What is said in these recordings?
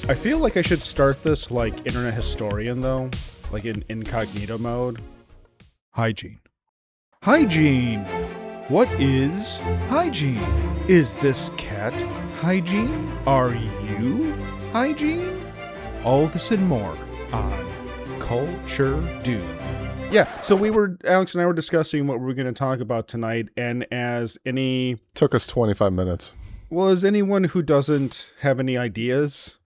I feel like I should start this like internet historian though, like in incognito mode. Hygiene. Hygiene. What is hygiene? Is this cat hygiene? Are you hygiene? All this and more on Culture Dude. Yeah, so Alex and I were discussing what we were going to talk about tonight, and as any... Took us 25 minutes. Well, as anyone who doesn't have any ideas...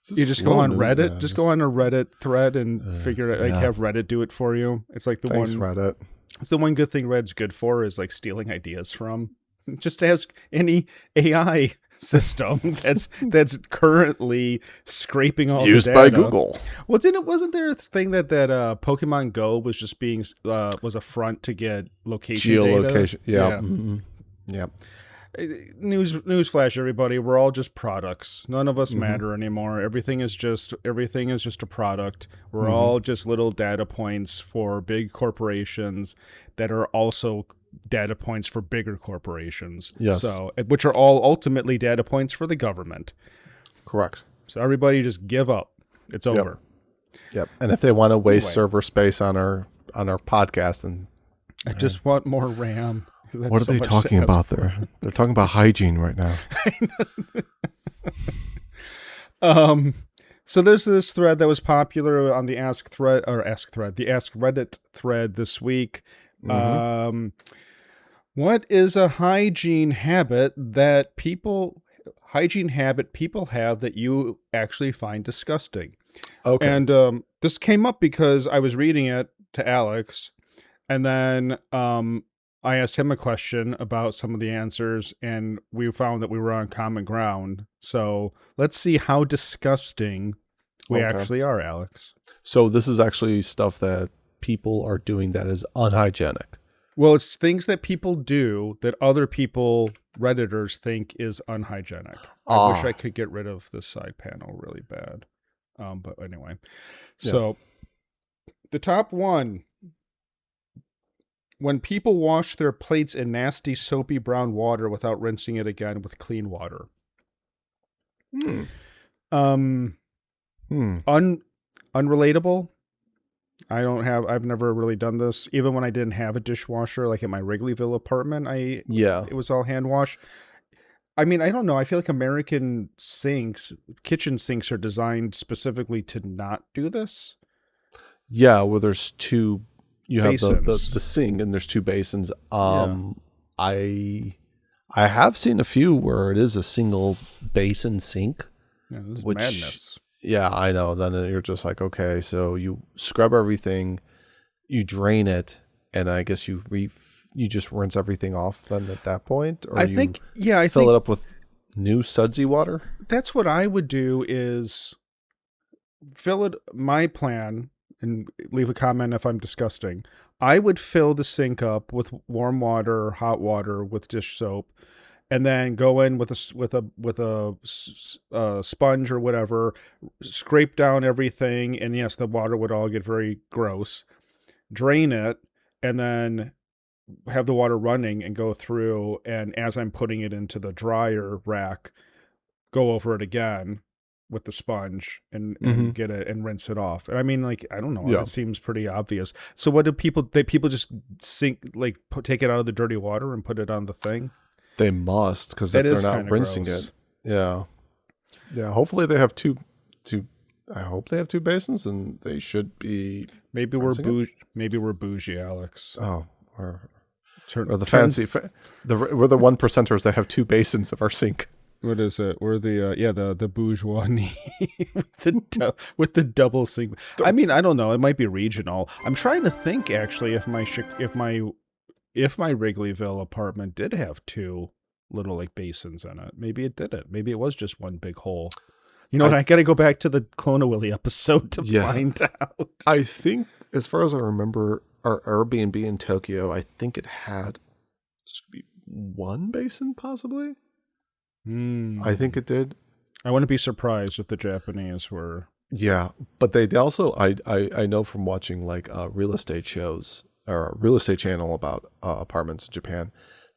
You just go on Reddit. Just go on a Reddit thread and figure it. Like have Reddit do it for you. It's like Thanks, Reddit. It's the one good thing Reddit's good for is like stealing ideas from. Just ask any AI system that's currently scraping all used the data. by Google. Wasn't there a thing that Pokemon Go was just being was a front to get location geolocation? Data? Yeah. Mm-hmm. Yep. Newsflash, everybody, we're all just products. None of us matter anymore. Everything is just a product. We're all just little data points for big corporations that are also data points for bigger corporations. Yes. So, which are all ultimately data points for the government. Correct. So everybody just give up. It's over. Yep. And if they want to waste server space on our podcast, and I just want more RAM. What are they talking about there? They're talking about hygiene right now. So there's this thread that was popular on the Ask Reddit thread this week. What is a hygiene habit people have that you actually find disgusting? Okay. And this came up because I was reading it to Alex, and then I asked him a question about some of the answers, and we found that we were on common ground. So let's see how disgusting we actually are, Alex. So this is actually stuff that people are doing that is unhygienic. Well, it's things that people do that other people, Redditors, think is unhygienic. I wish I could get rid of this side panel really bad. But anyway. So the top one... When people wash their plates in nasty, soapy brown water without rinsing it again with clean water. Unrelatable. I've never really done this. Even when I didn't have a dishwasher, like in my Wrigleyville apartment, it was all hand wash. I mean, I don't know. I feel like American kitchen sinks are designed specifically to not do this. Yeah, well, there's two. You have the sink, and there's two basins. I have seen a few where it is a single basin sink. Yeah, this is madness. Yeah, I know. Then you're just like, okay, so you scrub everything, you drain it, and I guess you just rinse everything off then at that point? Or I think fill it up with new sudsy water? That's what I would do is fill it, my plan... and leave a comment if I'm disgusting. I would fill the sink up with warm water or hot water with dish soap, and then go in with a sponge or whatever, scrape down everything, and yes, the water would all get very gross. Drain it, and then have the water running and go through, and as I'm putting it into the dryer rack, go over it again with the sponge and get it and rinse it off. And I mean, like, I don't know. It seems pretty obvious. So what do people just take it out of the dirty water and put it on the thing? They must, because if they're not rinsing it. Yeah. Yeah. Hopefully they have two. I hope they have two basins, and they should be. Maybe we're bougie, Alex. Oh, or the fancy. We're the 1%ers that have two basins of our sink. What is it? We're the bourgeois with the double sink. I mean, I don't know. It might be regional. I'm trying to think actually if my Wrigleyville apartment did have two little like basins in it. Maybe it didn't. Maybe it was just one big hole. You know what? I got to go back to the Clona Willy episode to find out. I think, as far as I remember, our Airbnb in Tokyo, I think it had one basin possibly. I think it did. I wouldn't be surprised if the Japanese were. Yeah, but they also, I know from watching like real estate shows or a real estate channel about apartments in Japan,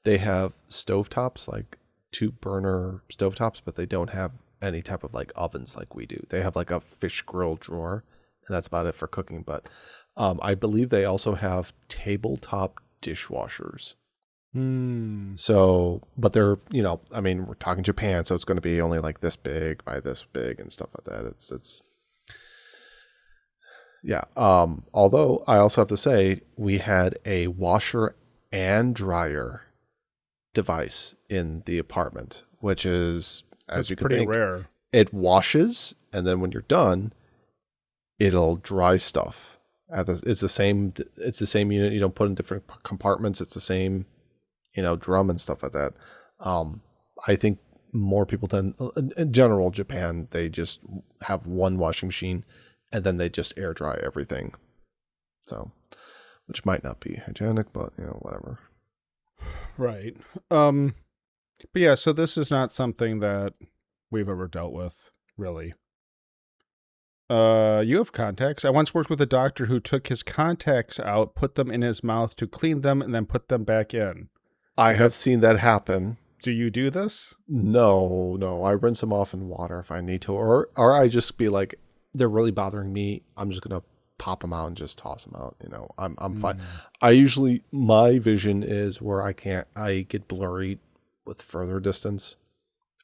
they have stovetops, like 2-burner stovetops, but they don't have any type of like ovens like we do. They have like a fish grill drawer, and that's about it for cooking. But I believe they also have tabletop dishwashers. So, but they're, I mean, we're talking Japan, so it's going to be only like this big by this big and stuff like that. It's yeah. Although I also have to say we had a washer and dryer device in the apartment, which is, as you can think, pretty rare. It washes, and then when you're done, it'll dry stuff. It's the same unit. You don't put in different compartments. It's the same, drum and stuff like that. I think more people tend, in general, Japan, they just have one washing machine and then they just air dry everything. So, which might not be hygienic, but whatever. Right. But yeah, so this is not something that we've ever dealt with, really. You have contacts. I once worked with a doctor who took his contacts out, put them in his mouth to clean them, and then put them back in. I have seen that happen. Do you do this? No. I rinse them off in water if I need to, or I just be like, they're really bothering me. I'm just gonna pop them out and just toss them out. I'm fine. My vision is where I get blurry with further distance.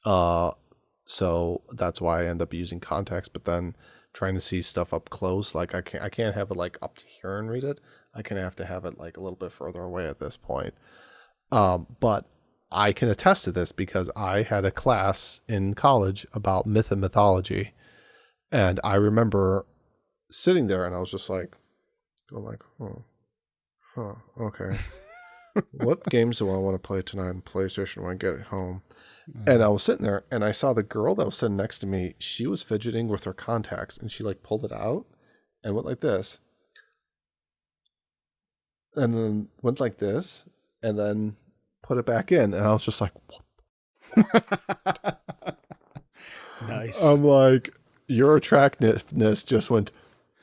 So that's why I end up using contacts, but then trying to see stuff up close, like I can't have it like up to here and read it. I have to have it like a little bit further away at this point. But I can attest to this because I had a class in college about myth and mythology. And I remember sitting there and I was just like, okay. What games do I want to play tonight on PlayStation when I get home? And I was sitting there and I saw the girl that was sitting next to me. She was fidgeting with her contacts and she like pulled it out and went like this. And then went like this and then put it back in. And I was just like, what? Nice. I'm like, your attractiveness just went.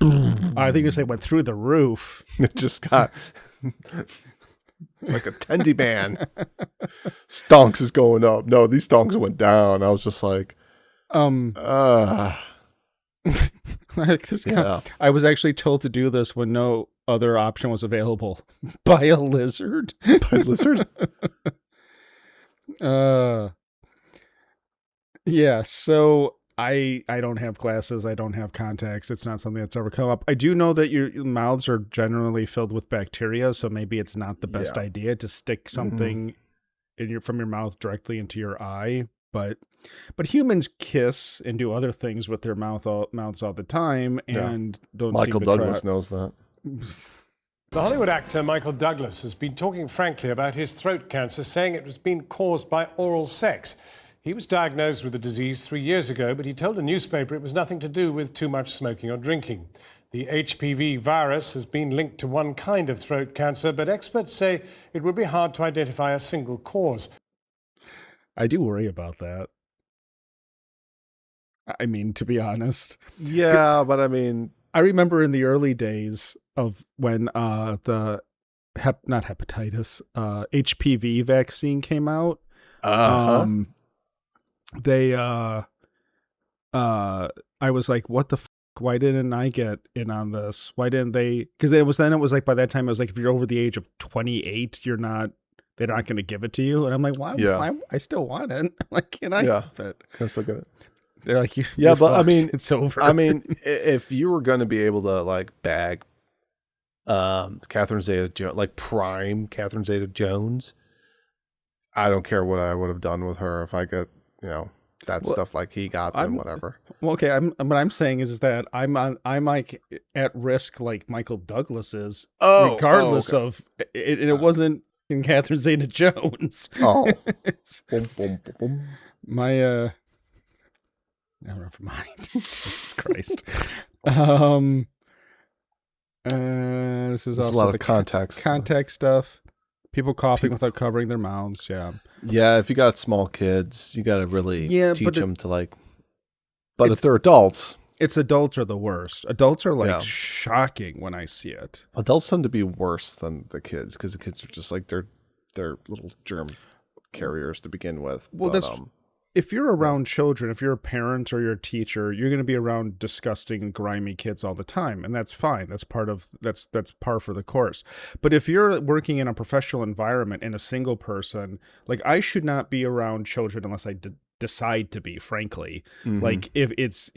I think they went through the roof. It just got like a tendy band. Stonks is going up. No, these stonks went down. I was just like, I was actually told to do this when no other option was available. By a lizard. By a lizard? Yeah, so I don't have glasses. I don't have contacts. It's not something that's ever come up. I do know that your mouths are generally filled with bacteria, so maybe it's not the best idea to stick something from your mouth directly into your eye. But humans kiss and do other things with their mouths all the time, and don't. Michael Douglas knows that. The Hollywood actor Michael Douglas has been talking frankly about his throat cancer, saying it was being caused by oral sex. He was diagnosed with the disease 3 years ago, but he told a newspaper it was nothing to do with too much smoking or drinking. The HPV virus has been linked to one kind of throat cancer, but experts say it would be hard to identify a single cause. I do worry about that. I mean, to be honest. Yeah, but I mean, I remember in the early days of when the not hepatitis, HPV vaccine came out. I was like, what the fuck? Why didn't I get in on this? Why didn't they? Because it was like, by that time, it was like, if you're over the age of 28, they're not going to give it to you. And I'm like, why? I still want it. I'm like, can I have it? Can I still get it? They're like, but fucked. I mean, it's over. I mean, if you were going to be able to like bag, Catherine Zeta-Jones, like prime Catherine Zeta-Jones, I don't care what I would have done with her if I got, stuff like he got, then whatever. Well, okay. What I'm saying is that I'm like at risk, like Michael Douglas is, regardless of it. It wasn't in Catherine Zeta-Jones. Oh, it's boom, boom, boom. My never mind. Jesus Christ. This is also a lot of contact stuff. People coughing without covering their mouths. Yeah. If you got small kids, you got to really teach them to like. But if they're adults, adults are the worst. Adults are like shocking when I see it. Adults tend to be worse than the kids because the kids are just like they're little germ carriers to begin with. Well, if you're around children, if you're a parent or you're a teacher, you're going to be around disgusting and grimy kids all the time, and that's fine. That's par for the course. But if you're working in a professional environment and a single person, like I should not be around children unless I decide to be. Frankly, like if it's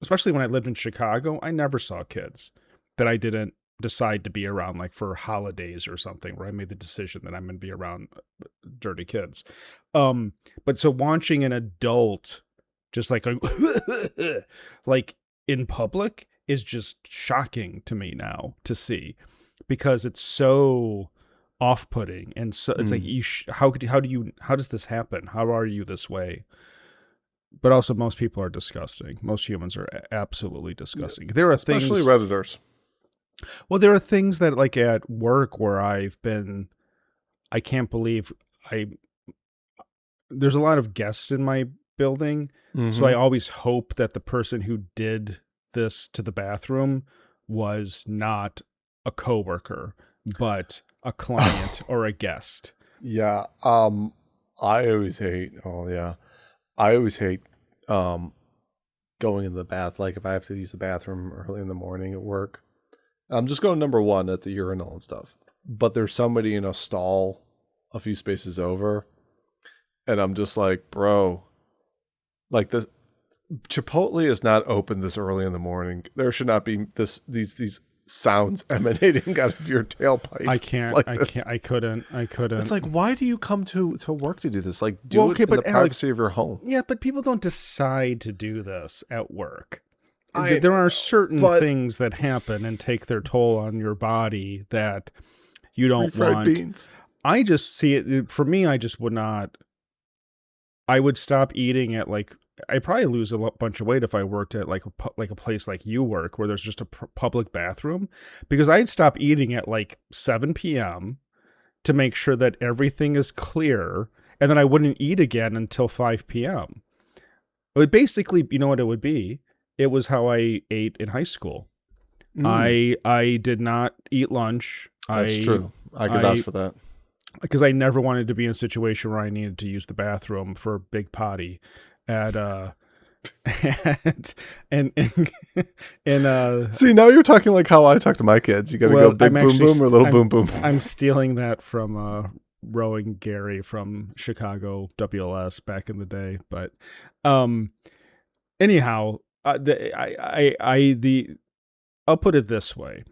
especially when I lived in Chicago, I never saw kids that I didn't decide to be around, like for holidays or something, where I made the decision that I'm going to be around dirty kids. But so watching an adult just like like in public is just shocking to me now to see, because it's so off-putting, and so it's like how does this happen? How are you this way? But also, most people are disgusting. Most humans are absolutely disgusting. There are especially things, Redditors. well, there are things that, like at work, where I can't believe there's a lot of guests in my building. So I always hope that the person who did this to the bathroom was not a coworker, but a client or a guest. Yeah. I always hate, going in the bath. Like if I have to use the bathroom early in the morning at work, I'm just going number one at the urinal and stuff. But there's somebody in a stall a few spaces over, and I'm just like, bro, like this Chipotle is not open this early in the morning. There should not be these sounds emanating out of your tailpipe. I couldn't. It's like, why do you come to work to do this? Like, do it in the privacy of your home. Yeah, but people don't decide to do this at work. There are certain things that happen and take their toll on your body that you don't want. Beans. I just see it, for me, I just would not. I would stop eating at like, I'd probably lose a bunch of weight if I worked at like a place like you work, where there's just a public bathroom, because I'd stop eating at like 7 p.m. to make sure that everything is clear, and then I wouldn't eat again until 5 p.m. It would basically, you know what it would be? It was how I ate in high school. I did not eat lunch. That's true. I could vouch for that. Because I never wanted to be in a situation where I needed to use the bathroom for a big potty. And see, now you're talking like how I talk to my kids. You got to go big boom boom or little boom boom. I'm stealing that from Rowing Gary from Chicago WLS back in the day. But anyhow, I'll put it this way.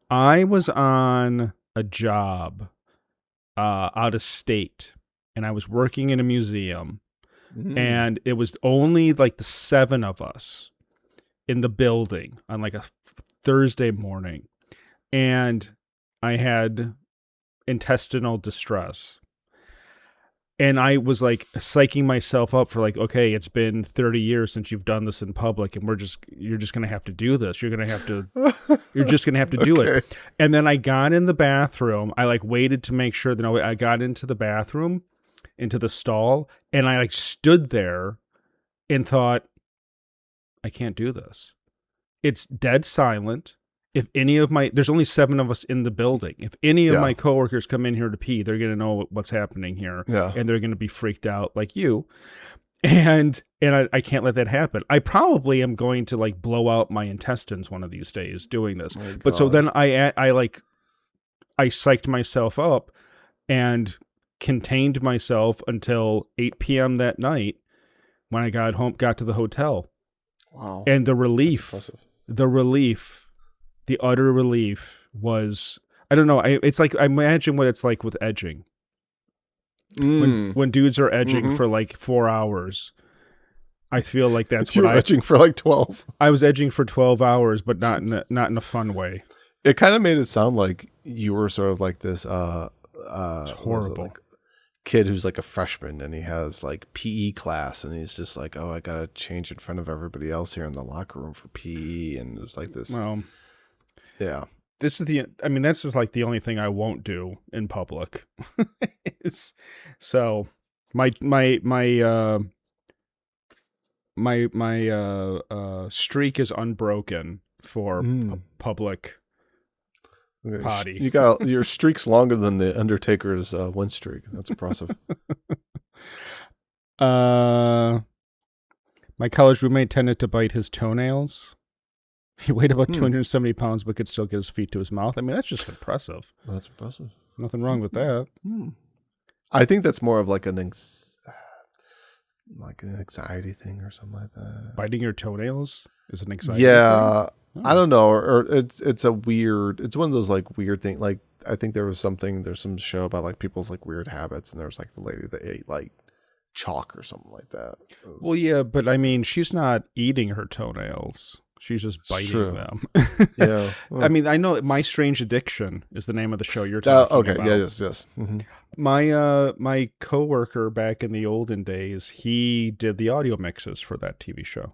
I was on a job out of state, and I was working in a museum. And it was only like the 7 of us in the building on like a Thursday morning. And I had intestinal distress. And I was like psyching myself up for like, okay, it's been 30 years since you've done this in public, and you're just going to have to do this. You're just going to have to do it. And then I got in the bathroom. I like waited to make sure that I got into the bathroom, into the stall, and I like stood there and thought, I can't do this. It's dead silent. If any of there's only 7 of us in the building. If any of my coworkers come in here to pee, they're going to know what's happening here. Yeah. And they're going to be freaked out like you. And I can't let that happen. I probably am going to like blow out my intestines one of these days doing this. But so then I psyched myself up and contained myself until 8 p.m. that night when I got to the hotel. Wow. And the utter relief was, I don't know. It's like, I imagine what it's like with edging. When dudes are edging for like 4 hours, I feel like that's what edging for like 12. I was edging for 12 hours, but not in a fun way. It kind of made it sound like you were sort of like this, it's horrible. Like kid who's like a freshman and he has like PE class and he's just like, oh, I gotta change in front of everybody else here in the locker room for PE, and it was like this. Well, yeah, that's just like the only thing I won't do in public. So my streak is unbroken for public Okay, potty. You got your streak's longer than the Undertaker's win streak. That's impressive. My college roommate tended to bite his toenails. He weighed about 270 pounds, but could still get his feet to his mouth. I mean, that's just impressive. That's impressive. Nothing wrong with that. I think that's more of like an anxiety thing or something like that. Biting your toenails is an anxiety thing? Oh. I don't know. Or it's a weird, it's one of those like weird things. Like I think there's some show about like people's like weird habits, and there was like the lady that ate like chalk or something like that. Well, yeah, but I mean, she's not eating her toenails. She's just biting them. Yeah. I mean, I know My Strange Addiction is the name of the show you're talking about. Okay. Yeah. Yes. Mm-hmm. My coworker back in the olden days, he did the audio mixes for that TV show.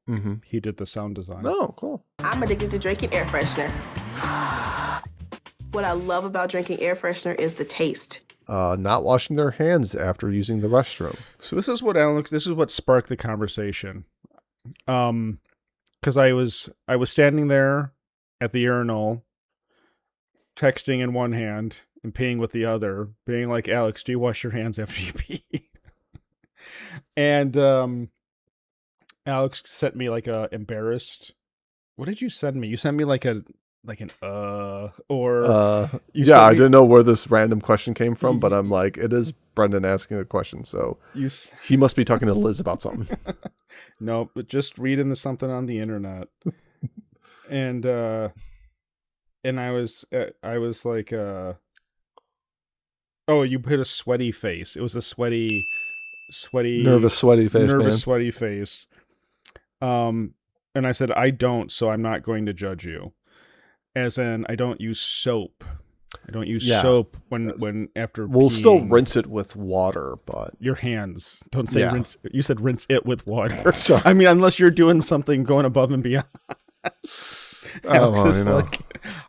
Mm-hmm. He did the sound design. Oh, cool. I'm addicted to drinking air freshener. What I love about drinking air freshener is the taste. Not washing their hands after using the restroom. So this is what sparked the conversation. Because I was standing there at the urinal, texting in one hand and peeing with the other, being like, Alex, do you wash your hands after you pee? And Alex sent me like a embarrassed. What did you send me? You sent me like an or yeah, I didn't know where this random question came from, but I'm like, it is Brendan asking the question, so he must be talking to Liz about something. No, but just reading something on the internet, and I was like, oh, you put a sweaty face. It was a sweaty, nervous, sweaty face. And I said, I don't, so I'm not going to judge you. As in, I don't use soap. I don't use soap when after we'll peeing. still rinse it with water, but your hands. Don't say rinse. You said rinse it with water. Sorry. I mean, unless you're doing something going above and beyond. Alex is like,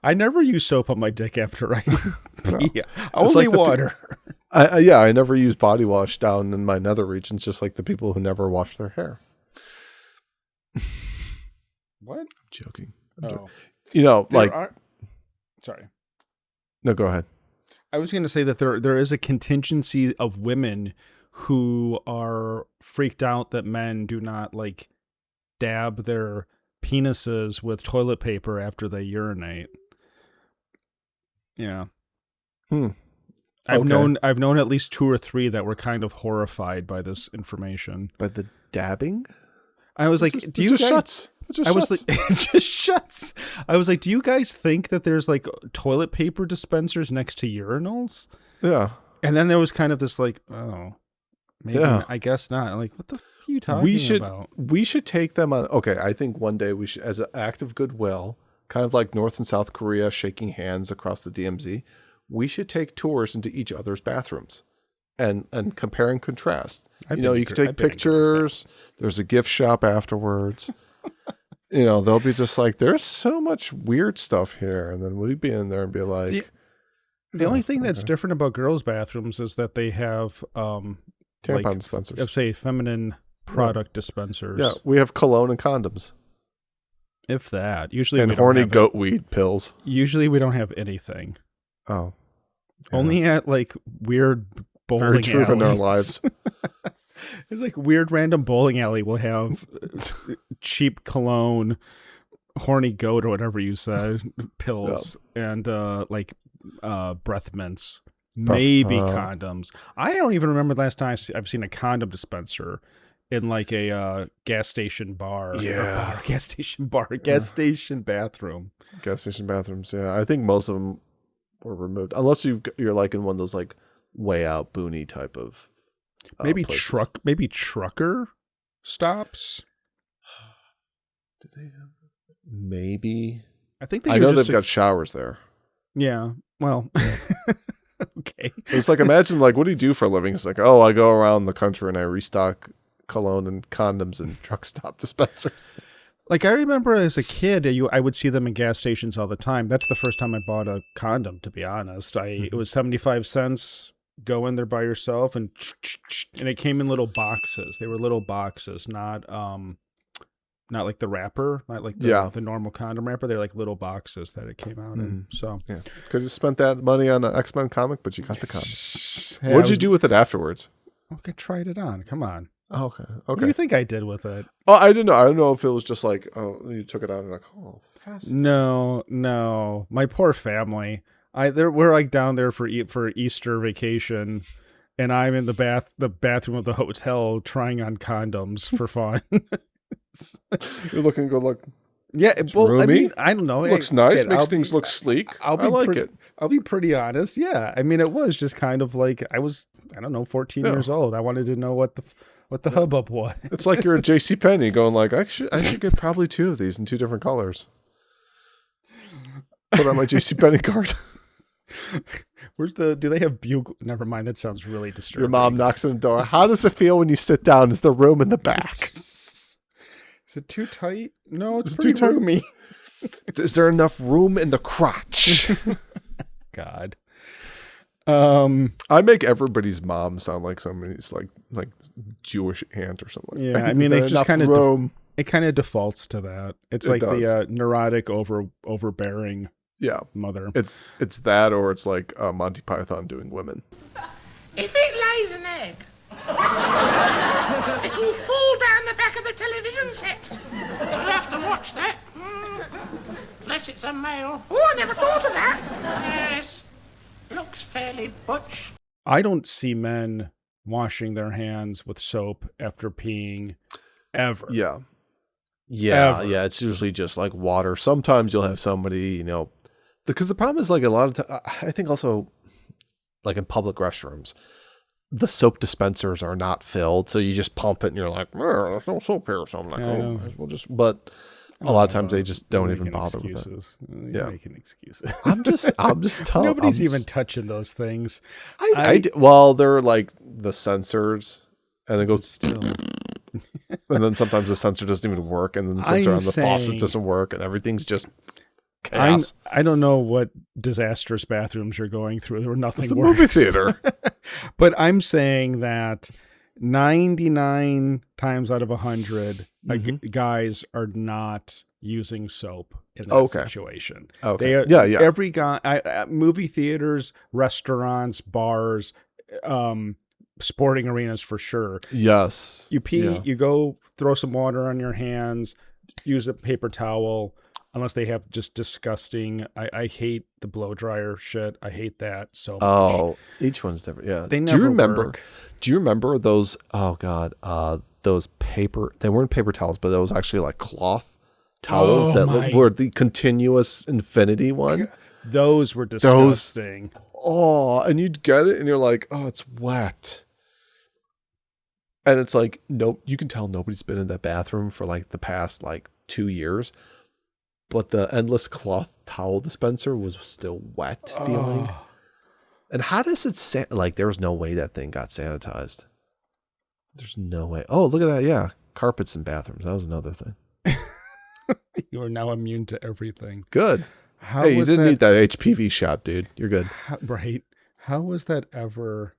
I never use soap on my dick after I pee. Only like water. I never use body wash down in my nether regions, just like the people who never wash their hair. What? I'm joking. Sorry. No, go ahead. I was going to say that there is a contingency of women who are freaked out that men do not like dab their penises with toilet paper after they urinate. Yeah. I've known at least 2 or 3 that were kind of horrified by this information. By the dabbing? I was like, do you guys... shuts. I was like, it just shuts. I was like, do you guys think that there's like toilet paper dispensers next to urinals? Yeah. And then there was kind of this like, oh, maybe I guess not. I'm like, what the f are you talking about? We should take them on. Okay, I think one day we should, as an act of goodwill, kind of like North and South Korea shaking hands across the DMZ, we should take tours into each other's bathrooms and compare and contrast. You can take pictures. There's a gift shop afterwards. They'll be just like, there's so much weird stuff here. And then we'd be in there and be like... The only thing that's different about girls' bathrooms is that they have... tampon dispensers. I'd say feminine product dispensers. Yeah, we have cologne and condoms. If that. Usually and we horny don't have goat weed pills. Usually we don't have anything. Oh. Yeah. Only at like weird bowling alleys. Very true in our lives. It's like weird random bowling alley will have cheap cologne, horny goat or whatever you said, pills, and breath mints, maybe condoms. I don't even remember the last time I've seen a condom dispenser in like a gas station bar. Gas station bathroom. Gas station bathrooms, yeah. I think most of them were removed. Unless you're like in one of those like way out boony type of maybe places. Maybe trucker stops. Do they have maybe? I think I know they've got showers there. Yeah. Well, okay. It's like, imagine like, what do you do for a living? It's like, oh, I go around the country and I restock cologne and condoms and truck stop dispensers. Like I remember as a kid, I would see them in gas stations all the time. That's the first time I bought a condom, to be honest. It was 75 cents. Go in there by yourself, and it came in little boxes. They were little boxes, not not like the wrapper, not like the normal condom wrapper. They're like little boxes that it came out in. So yeah, could have spent that money on an X-Men comic, but you got the condom. Hey, What'd you do with it afterwards? Okay, tried it on. Come on. Oh, okay. What do you think I did with it? Oh, I didn't know. I don't know if it was just like, oh, you took it out and like, oh, fascinating. No. My poor family. We're like down there for Easter vacation, and I'm in the bathroom of the hotel trying on condoms for fun. You're looking good. Look. Yeah, well, I mean, I don't know. It looks nice. Makes things look sleek. I like it. I'll be pretty honest. Yeah, I mean, it was just kind of like I don't know, 14 years old. I wanted to know what the hubbub was. It's like you're at JCPenney going like, I should get probably 2 of these in 2 different colors. Put on my JCPenney card. Do they have bugle? Never mind. That sounds really disturbing. Your mom knocks on the door. How does it feel when you sit down? Is there room in the back? Is it too tight? No, it's pretty roomy. Is there enough room in the crotch? God. I make everybody's mom sound like somebody's like Jewish aunt or something. Yeah, I mean, it just kind of it kind of defaults to that. It's like the neurotic overbearing mother. It's that, or it's like Monty Python doing women. If it lays an egg, it will fall down the back of the television set. You'll have to watch that. Unless it's a male. Oh, I never thought of that. Yes. Looks fairly butch. I don't see men washing their hands with soap after peeing ever. Yeah. Ever. Yeah. It's usually just like water. Sometimes you'll have somebody, because the problem is like a lot of times, I think also like in public restrooms, the soap dispensers are not filled. So you just pump it and you're like, there's no soap here. So I'm like, but a lot of times they just don't even bother with it. You're making excuses. I'm just telling. Nobody's even touching those things. Well, they're like the sensors, and they go still. And then sometimes the sensor doesn't even work, and then the sensor on the faucet doesn't work, and everything's just chaos. I don't know what disastrous bathrooms you're going through. There were nothing. It's a movie theater. But I'm saying that 99 times out of 100, guys are not using soap in that situation. Okay. Every guy, movie theaters, restaurants, bars, sporting arenas for sure. Yes. You pee, you go throw some water on your hands, use a paper towel, unless they have just disgusting. I hate the blow dryer shit. I hate that so much. Oh, each one's different. Yeah. They never work. Do you remember those? Oh God, those paper. They weren't paper towels, but those actually like cloth towels were the continuous infinity one. Those were disgusting. And you'd get it, and you're like, oh, it's wet. And it's like, no, you can tell nobody's been in that bathroom for like the past like 2 years. But the endless cloth towel dispenser was still wet feeling. And how does it like there was no way that thing got sanitized. There's no way. Oh, look at that. Yeah. Carpets in bathrooms. That was another thing. You are now immune to everything. Good. You didn't need that HPV shot, dude. You're good. Right. How was that ever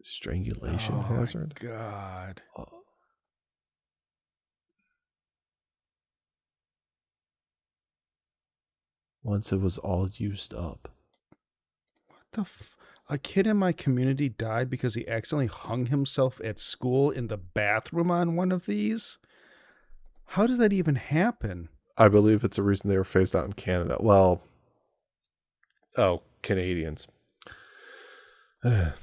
strangulation hazard? God. Once it was all used up. What the a kid in my community died because he accidentally hung himself at school in the bathroom on one of these? How does that even happen? I believe it's a reason they were phased out in Canada. Well, Canadians. Oh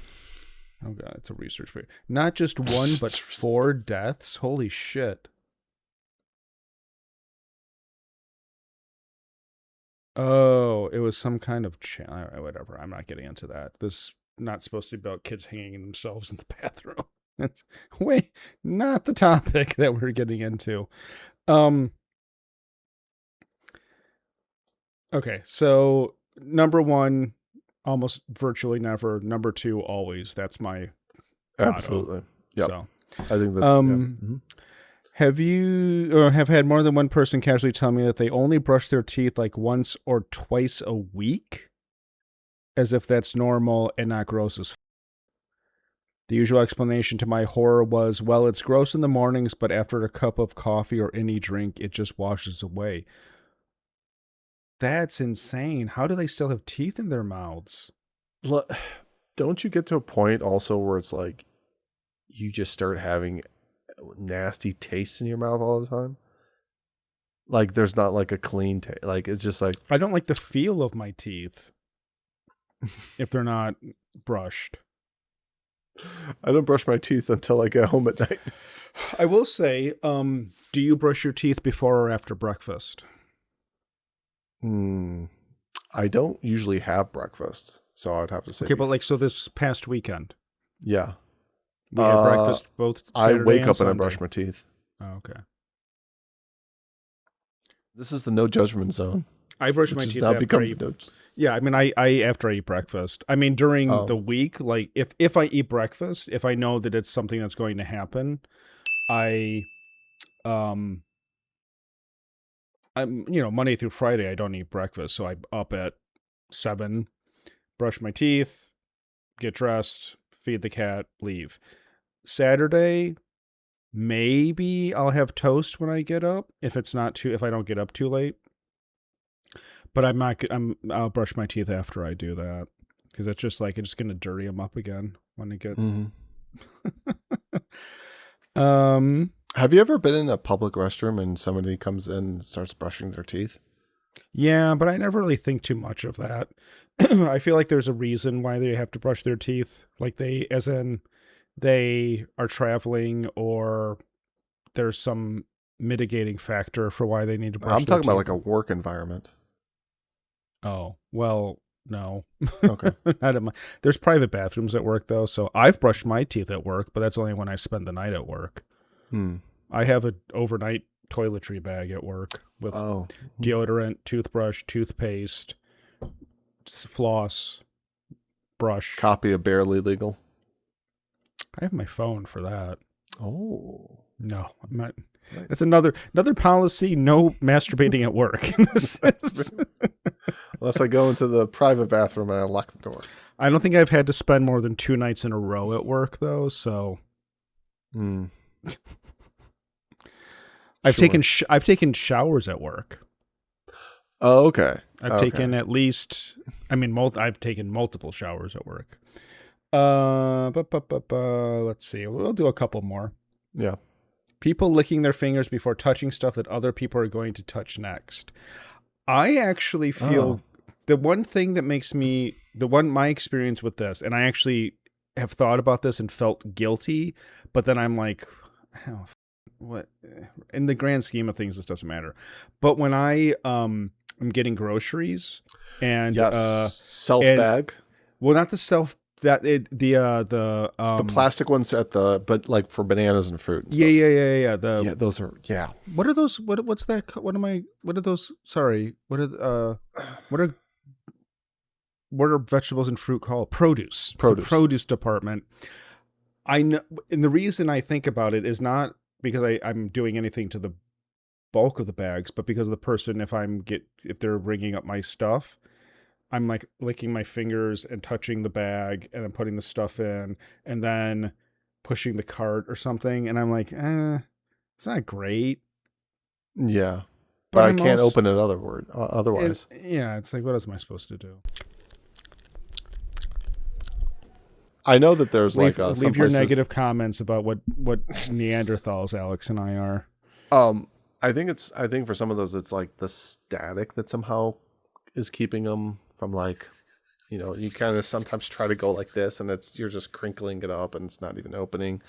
God, it's a research failure. Not just one, but 4 deaths. Holy shit. Oh, it was some kind of whatever. I'm not getting into that. This is not supposed to be about kids hanging themselves in the bathroom. That's not the topic that we're getting into. Okay, so number 1, almost virtually never. Number 2, always. That's my absolutely. Yeah, so, I think that's. Have you have had more than one person casually tell me that they only brush their teeth like once or twice a week, as if that's normal and not gross as The usual explanation to my horror was, well, it's gross in the mornings, but after a cup of coffee or any drink, it just washes away. That's insane. How do they still have teeth in their mouths? Look, don't you get to a point also where it's like you just start having nasty tastes in your mouth all the time? Like there's not like a clean taste. Like it's just like I don't like the feel of my teeth if they're not brushed. I don't brush my teeth until I get home at night. I will say, do you brush your teeth before or after breakfast? I don't usually have breakfast, so I'd have to say. Okay, but like, so this past weekend, yeah, we had breakfast both Saturday I wake and up Sunday. and I brush my teeth. Oh, okay. This is the no judgment zone. I brush my teeth now after yeah, I mean, I after I eat breakfast. I mean, during the week, like if I eat breakfast, if I know that it's something that's going to happen, I'm Monday through Friday I don't eat breakfast, so I up at 7, brush my teeth, get dressed, feed the cat, leave. Saturday, maybe I'll have toast when I get up if I don't get up too late. But I'll brush my teeth after I do that because it's just like it's going to dirty them up again when I get. Have you ever been in a public restroom and somebody comes in and starts brushing their teeth? Yeah, but I never really think too much of that. I feel like there's a reason why they have to brush their teeth, like they are traveling or there's some mitigating factor for why they need to brush. I'm talking about like a work environment. Oh, well, no. Okay. There's private bathrooms at work, though, so I've brushed my teeth at work, but that's only when I spend the night at work. I have an overnight toiletry bag at work with deodorant, toothbrush, toothpaste, floss, brush. Copy of Barely Legal. I have my phone for that. Oh. No, I'm not. Nice. That's another policy, no masturbating at work. Unless I go into the private bathroom and I lock the door. I don't think I've had to spend more than 2 nights in a row at work, though, so... I've taken showers at work. Oh, okay. I've taken at least... I've taken multiple showers at work. Let's see. We'll do a couple more. Yeah. People licking their fingers before touching stuff that other people are going to touch next. I actually feel the one thing that makes my experience with this, and I actually have thought about this and felt guilty, but then I'm like, oh, what? In the grand scheme of things, this doesn't matter. But when I am getting groceries and self bag. Well, not the self. The plastic ones but like for bananas and fruit and stuff. Yeah. Those are What are those? What's that? What are those? Sorry. What are vegetables and fruit called? Produce. The produce department. I know, and the reason I think about it is not because I'm doing anything to the bulk of the bags, but because of the person. If they're ringing up my stuff, I'm like licking my fingers and touching the bag and then putting the stuff in and then pushing the cart or something. And I'm like, it's not great. Yeah. But I can't open it otherwise. It's like, what else am I supposed to do? I know that there's leave your negative comments about what Neanderthals Alex and I are. I think for some of those, it's like the static that somehow is keeping them from you kind of sometimes try to go like this and you're just crinkling it up and it's not even opening.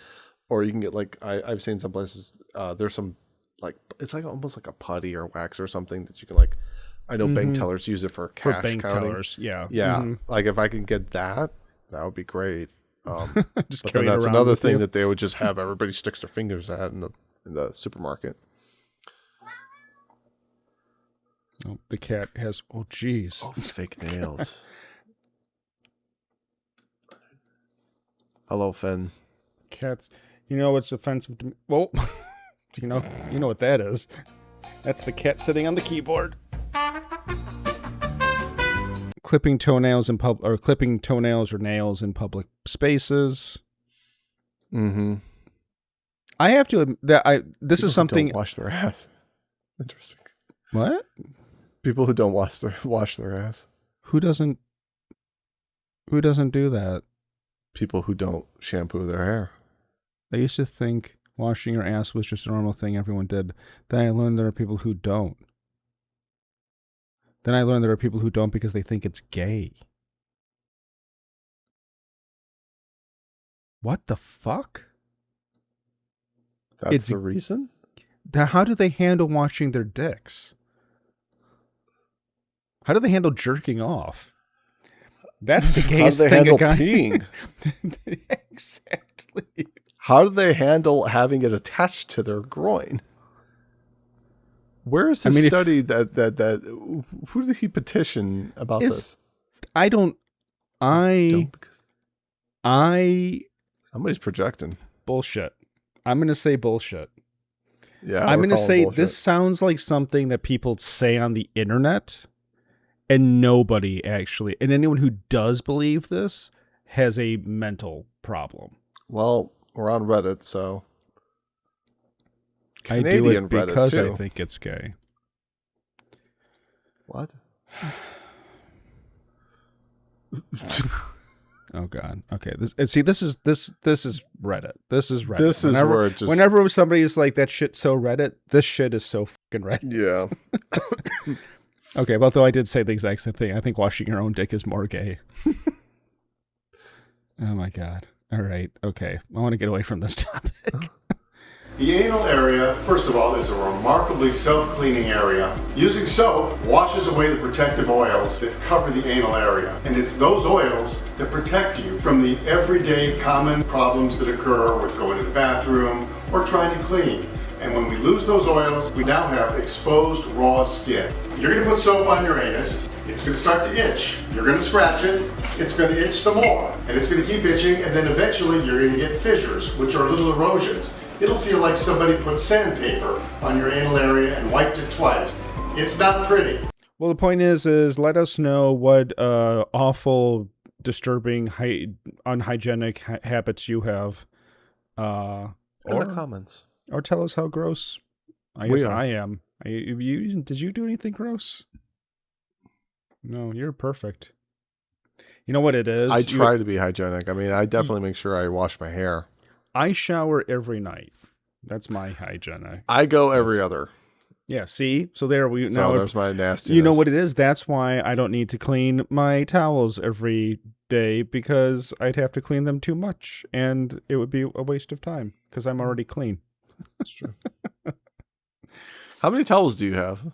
Or you can get I've seen some places, there's some it's like almost like a putty or wax or something that you can I know bank tellers use it for cash for bank counting. tellers. Yeah. Yeah. Like if I can get that would be great. Just but then that's another thing that they would just have everybody sticks their fingers at in the supermarket. Oh, the cat has. Oh, geez. Oh, fake nails. Hello, Finn. Cats. You know what's offensive to me? Well, you know what that is. That's the cat sitting on the keyboard. Clipping toenails or nails in public spaces. Mm-hmm. I have to admit that this People is something. Who don't wash their ass. Interesting. What? People who don't wash their ass. Who doesn't do that? People who don't shampoo their hair. I used to think washing your ass was just a normal thing everyone did. Then I learned there are people who don't. Then I learned there are people who don't because they think it's gay. What the fuck? That's the reason? How do they handle washing their dicks? How do they handle jerking off? That's the gayest thing. How do they handle peeing? Exactly. How do they handle having it attached to their groin? Where is the study that who did he petition about this? Somebody's projecting. Bullshit. I'm going to say bullshit. Yeah. I'm going to say bullshit. This sounds like something that people say on the internet and nobody actually, and anyone who does believe this has a mental problem. Well, we're on Reddit, so Canadian I do it because Reddit too. I think it's gay. What? Oh God. Okay. This is Reddit. This is Reddit. This is where it just... whenever somebody's like that shit's so Reddit, this shit is so fucking Reddit. Yeah. Okay, although I did say the exact same thing. I think washing your own dick is more gay. Oh my God. All right. Okay. I want to get away from this topic. The anal area, first of all, is a remarkably self-cleaning area. Using soap washes away the protective oils that cover the anal area. And it's those oils that protect you from the everyday common problems that occur with going to the bathroom or trying to clean. And when we lose those oils, we now have exposed raw skin. You're going to put soap on your anus. It's going to start to itch. You're going to scratch it. It's going to itch some more. And it's going to keep itching. And then eventually you're going to get fissures, which are little erosions. It'll feel like somebody put sandpaper on your anal area and wiped it twice. It's not pretty. Well, the point is let us know what awful, disturbing, unhygienic habits you have. In the comments. Or tell us how gross I guess I am. Did you do anything gross? No, you're perfect. You know what it is? I try to be hygienic. I mean, I definitely make sure I wash my hair. I shower every night. That's my hygiene. I go every other. Yeah, see? So there's my nastiness. You know what it is? That's why I don't need to clean my towels every day, because I'd have to clean them too much and it would be a waste of time because I'm already clean. That's true. How many towels do you have?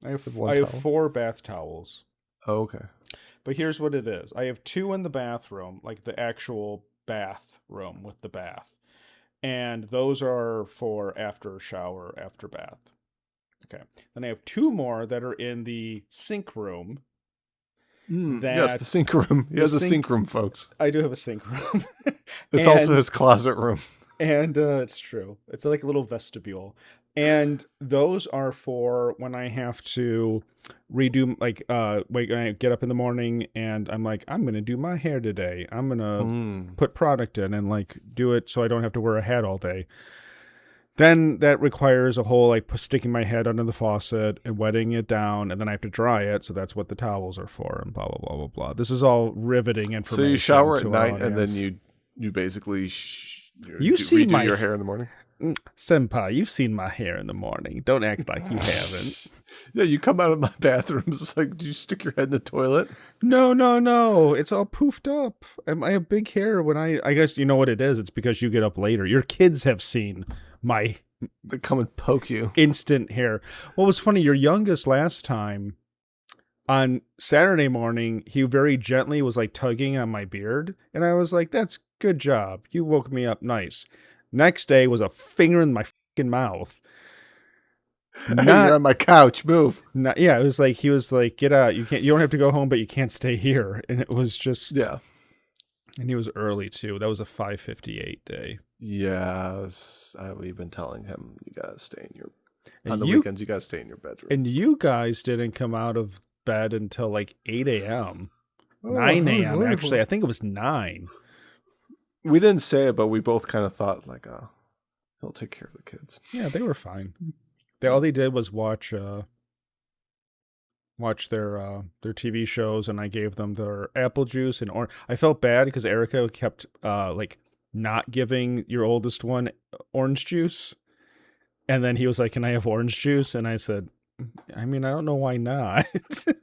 I have 4 bath towels. Oh, okay. But here's what it is. I have 2 in the bathroom, like the actual bathroom with the bath. And those are for after shower, after bath. Okay. Then I have 2 more that are in the sink room. Yes, the sink room. He has a sink room, folks. I do have a sink room. It's also his closet room. And it's true. It's like a little vestibule. And those are for when I have to redo, when I get up in the morning and I'm like, I'm going to do my hair today. I'm going to put product in and do it so I don't have to wear a hat all day. Then that requires a whole sticking my head under the faucet and wetting it down, and then I have to dry it. So that's what the towels are for, and blah, blah, blah, blah, blah. This is all riveting information. So you shower at night and then you basically redo your hair in the morning? Senpai, you've seen my hair in the morning. Don't act like you haven't. Yeah, you come out of my bathroom. It's like, do you stick your head in the toilet? No. It's all poofed up. I have big hair when I guess you know what it is. It's because you get up later. Your kids have seen they come and poke you. Instant hair. What was funny, your youngest last time on Saturday morning, he very gently was tugging on my beard. And I was like, that's good job. You woke me up nice. Next day was a finger in my fucking mouth. You're on my couch. Move. It was he was like, get out. You don't have to go home, but you can't stay here. And it was just, yeah. And he was early too. That was a 5:58 day. Yeah. We've been telling him you got to stay in on the weekends, you got to stay in your bedroom. And you guys didn't come out of bed until 8 a.m. 9 a.m. Actually, I think it was 9. We didn't say it, but we both kind of thought like, he'll take care of the kids. Yeah, they were fine. All they did was watch their TV shows, and I gave them their apple juice and orange. I felt bad because Erica kept like not giving your oldest one orange juice, and then he was like, "Can I have orange juice?" And I said, "I mean, I don't know why not,"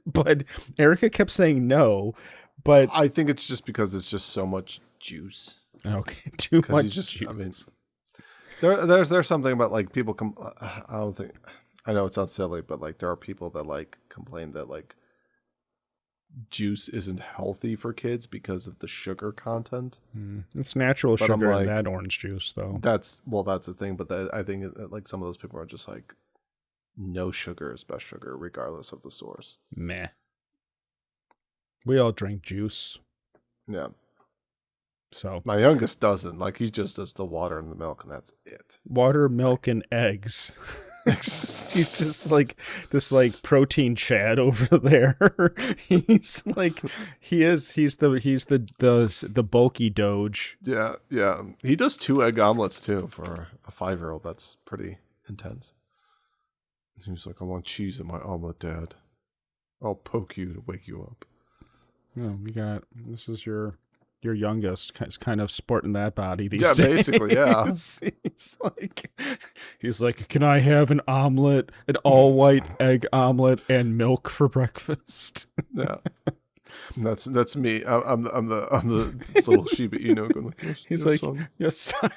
but Erica kept saying no. But I think it's just because it's just so much juice. Okay, too much juice. I mean, there's something about like people I know it sounds silly, but like there are people that like complain that like juice isn't healthy for kids because of the sugar content. It's natural sugar in that orange juice, though. That's the thing. But I think like some of those people are just like, no sugar is best sugar, regardless of the source. Meh. We all drink juice. Yeah. So my youngest doesn't. Like he just does the water and the milk, and that's it. Water, milk, and eggs. He's just like this like protein Chad over there. He's like he's the bulky Doge. Yeah. He does 2 egg omelets too for a 5-year-old. That's pretty intense. He's like, I want cheese in my omelet, Dad. I'll poke you to wake you up. Oh, this is your youngest. It's kind of sporting that body these days. Yeah, basically, yeah. He's like, can I have an omelet, an all white egg omelet, and milk for breakfast? Yeah, that's me. I'm the little Shiba Inu. Going, he's like, son. Yes, son.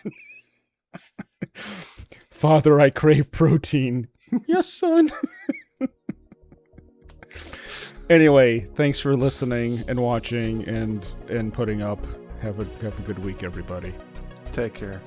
Father, I crave protein. Yes, son. Anyway, thanks for listening and watching and putting up. Have a good week, everybody. Take care.